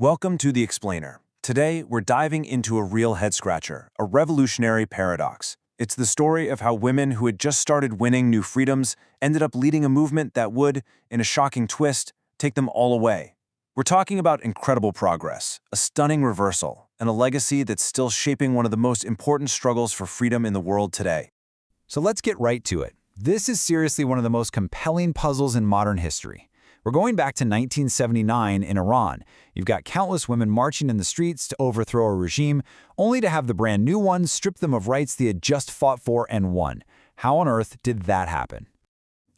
Welcome to The Explainer. Today, we're diving into a real head-scratcher, a revolutionary paradox. It's the story of how women who had just started winning new freedoms ended up leading a movement that would, in a shocking twist, take them all away. We're talking about incredible progress, a stunning reversal, and a legacy that's still shaping one of the most important struggles for freedom in the world today. So let's get right to it. This is seriously one of the most compelling puzzles in modern history. We're going back to 1979 in Iran. You've got countless women marching in the streets to overthrow a regime, only to have the brand new one strip them of rights they had just fought for and won. How on earth did that happen?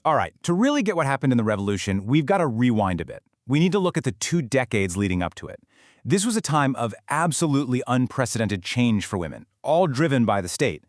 All right, to really get what happened in the revolution, we've got to rewind a bit. We need to look at the 2 decades leading up to it. This was a time of absolutely unprecedented change for women, all driven by the state.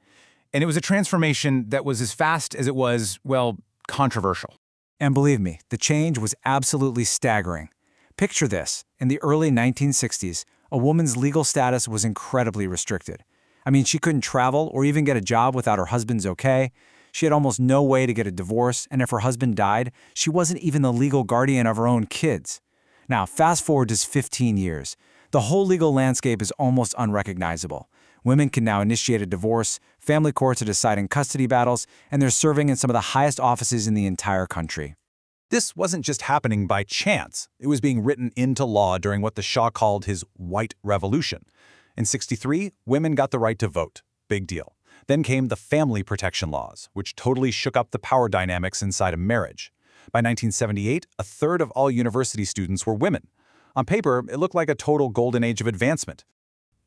And it was a transformation that was as fast as it was, well, controversial. And believe me, the change was absolutely staggering. Picture this. In the early 1960s, a woman's legal status was incredibly restricted. I mean, she couldn't travel or even get a job without her husband's okay. She had almost no way to get a divorce, and if her husband died, she wasn't even the legal guardian of her own kids. Now, fast forward just 15 years. The whole legal landscape is almost unrecognizable. Women can now initiate a divorce, family courts are deciding custody battles, and they're serving in some of the highest offices in the entire country. This wasn't just happening by chance. It was being written into law during what the Shah called his White Revolution. In '63, women got the right to vote. Big deal. Then came the family protection laws, which totally shook up the power dynamics inside a marriage. By 1978, a third of all university students were women. On paper, it looked like a total golden age of advancement.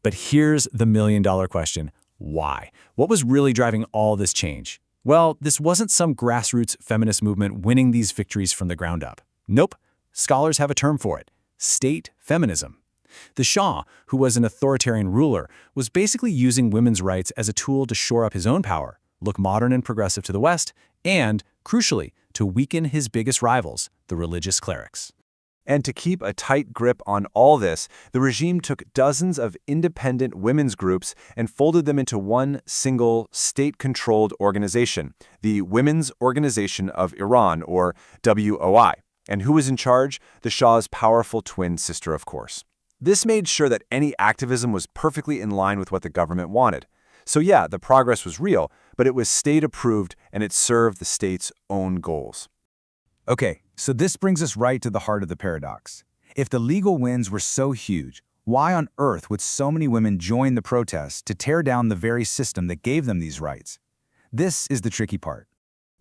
But here's the million-dollar question. Why? What was really driving all this change? Well, this wasn't some grassroots feminist movement winning these victories from the ground up. Nope. Scholars have a term for it: state feminism. The Shah, who was an authoritarian ruler, was basically using women's rights as a tool to shore up his own power, look modern and progressive to the West, and, crucially, to weaken his biggest rivals, the religious clerics. And to keep a tight grip on all this, the regime took dozens of independent women's groups and folded them into one single state-controlled organization, the Women's Organization of Iran, or WOI. And who was in charge? The Shah's powerful twin sister, of course. This made sure that any activism was perfectly in line with what the government wanted. So yeah, the progress was real, but it was state-approved and it served the state's own goals. Okay, so this brings us right to the heart of the paradox. If the legal wins were so huge, why on earth would so many women join the protests to tear down the very system that gave them these rights? This is the tricky part.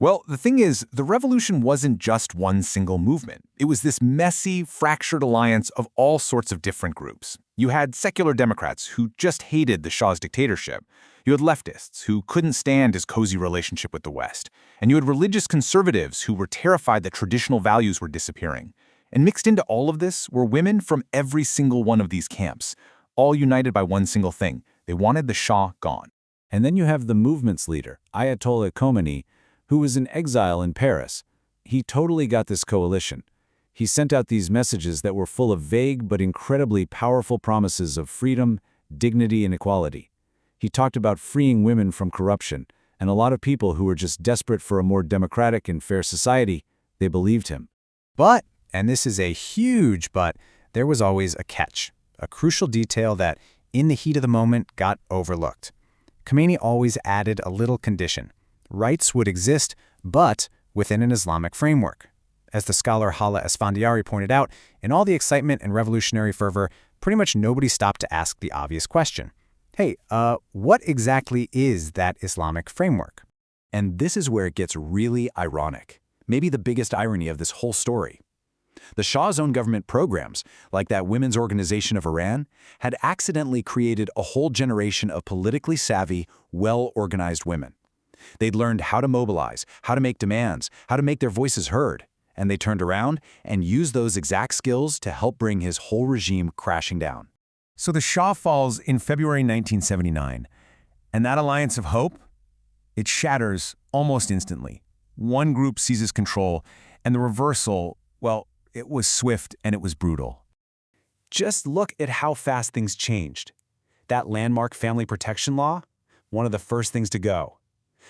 Well, the thing is, the revolution wasn't just one single movement. It was this messy, fractured alliance of all sorts of different groups. You had secular Democrats who just hated the Shah's dictatorship. You had leftists who couldn't stand his cozy relationship with the West. And you had religious conservatives who were terrified that traditional values were disappearing. And mixed into all of this were women from every single one of these camps, all united by one single thing: they wanted the Shah gone. And then you have the movement's leader, Ayatollah Khomeini, who was in exile in Paris. He totally got this coalition. He sent out these messages that were full of vague but incredibly powerful promises of freedom, dignity, and equality. He talked about freeing women from corruption, and a lot of people who were just desperate for a more democratic and fair society, they believed him. But, and this is a huge but, there was always a catch, a crucial detail that, in the heat of the moment, got overlooked. Khomeini always added a little condition. Rights would exist, but within an Islamic framework. As the scholar Hala Esfandiari pointed out, in all the excitement and revolutionary fervor, pretty much nobody stopped to ask the obvious question. Hey, what exactly is that Islamic framework? And this is where it gets really ironic. Maybe the biggest irony of this whole story. The Shah's own government programs, like that Women's Organization of Iran, had accidentally created a whole generation of politically savvy, well-organized women. They'd learned how to mobilize, how to make demands, how to make their voices heard, and they turned around and used those exact skills to help bring his whole regime crashing down. So the Shah falls in February 1979, and that alliance of hope, it shatters almost instantly. One group seizes control, and the reversal, well, it was swift and it was brutal. Just look at how fast things changed. That landmark family protection law, one of the first things to go.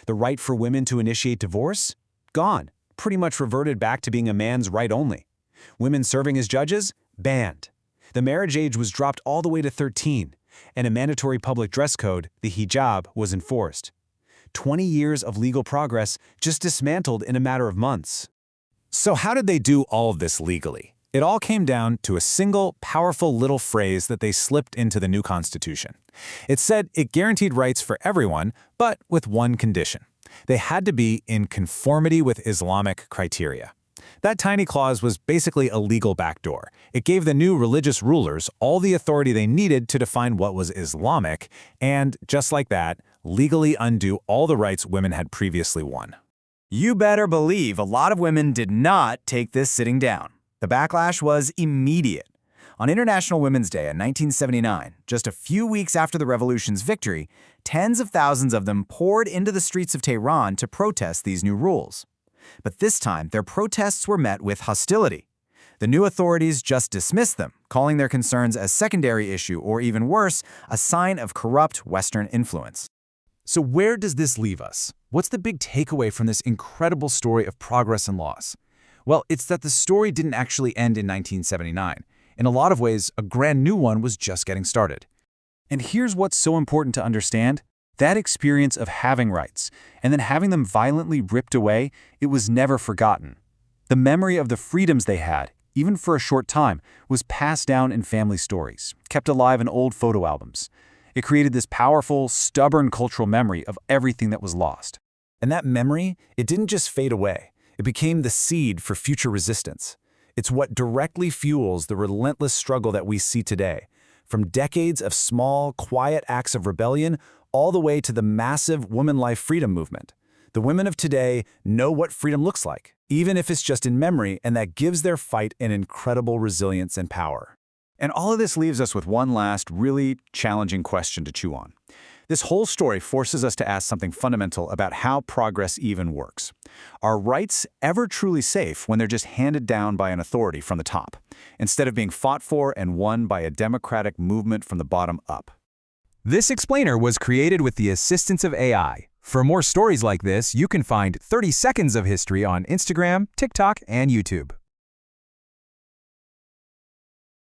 The right for women to initiate divorce? Gone. Pretty much reverted back to being a man's right only. Women serving as judges? Banned. The marriage age was dropped all the way to 13, and a mandatory public dress code, the hijab, was enforced. 20 years of legal progress just dismantled in a matter of months. So how did they do all of this legally? It all came down to a single, powerful little phrase that they slipped into the new Constitution. It said it guaranteed rights for everyone, but with one condition. They had to be in conformity with Islamic criteria. That tiny clause was basically a legal backdoor. It gave the new religious rulers all the authority they needed to define what was Islamic, and, just like that, legally undo all the rights women had previously won. You better believe a lot of women did not take this sitting down. The backlash was immediate. On International Women's Day in 1979, just a few weeks after the revolution's victory, tens of thousands of them poured into the streets of Tehran to protest these new rules. But this time, their protests were met with hostility. The new authorities just dismissed them, calling their concerns a secondary issue or, even worse, a sign of corrupt Western influence. So where does this leave us? What's the big takeaway from this incredible story of progress and loss? Well, it's that the story didn't actually end in 1979. In a lot of ways, a brand new one was just getting started. And here's what's so important to understand. That experience of having rights, and then having them violently ripped away, it was never forgotten. The memory of the freedoms they had, even for a short time, was passed down in family stories, kept alive in old photo albums. It created this powerful, stubborn cultural memory of everything that was lost. And that memory, it didn't just fade away. It became the seed for future resistance. It's what directly fuels the relentless struggle that we see today, from decades of small, quiet acts of rebellion all the way to the massive woman life freedom movement. The women of today know what freedom looks like, even if it's just in memory, and that gives their fight an incredible resilience and power. And all of this leaves us with one last, really challenging question to chew on. This whole story forces us to ask something fundamental about how progress even works. Are rights ever truly safe when they're just handed down by an authority from the top, instead of being fought for and won by a democratic movement from the bottom up? This explainer was created with the assistance of AI. For more stories like this, you can find 30 Seconds of History on Instagram, TikTok, and YouTube.